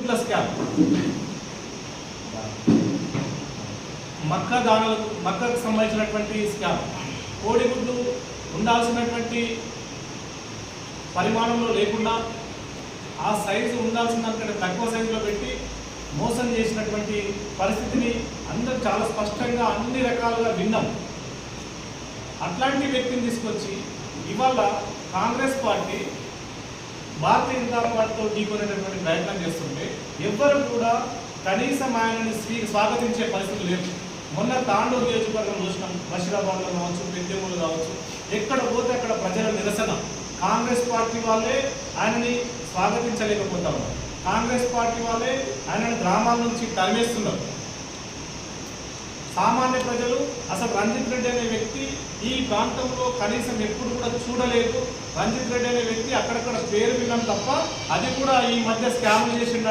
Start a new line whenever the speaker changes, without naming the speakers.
కోడిగుడ్ల scam, మక్కకు సంబంధించినటువంటి scam. కోడిగుడ్లు ఉండాల్సినటువంటి పరిమాణంలో లేకుండా ఆ సైజు ఉండాల్సినంత తక్కువ సైజులో పెట్టి మోసం చేసినటువంటి పరిస్థితిని అందరూ చాలా స్పష్టంగా అన్ని రకాలుగా విన్నాం. అట్లాంటి వ్యక్తిని తీసుకొచ్చి ఇవాళ కాంగ్రెస్ పార్టీ భారతీయ జనతా పార్టీతో ఢీకొనేటటువంటి ప్రయత్నం చేస్తుంటే ఎవ్వరు కూడా కనీసం ఆయనని స్వాగతించే పరిస్థితి లేదు. మొన్న తాండూరు నియోజకవర్గం చూసినాం, బషీరాబాద్లో కావచ్చు, పెద్దెమూలు కావచ్చు, ఎక్కడ పోతే అక్కడ ప్రజల నిరసన. కాంగ్రెస్ పార్టీ వాళ్ళే ఆయనని స్వాగతించలేకపోతా ఉన్నారు. కాంగ్రెస్ పార్టీ వాళ్ళే ఆయనని గ్రామాల నుంచి తరిమేస్తున్నారు. సామాన్య ప్రజలు అసలు రంజిత్ రెడ్డి అనే వ్యక్తి ఈ ప్రాంతంలో కనీసం ఎప్పుడు కూడా చూడలేదు. రంజిత్ రెడ్డి అనే వ్యక్తి అక్కడక్కడ పేరు విన్నాం తప్ప అది కూడా ఈ మధ్య స్కామ్ చేసిండ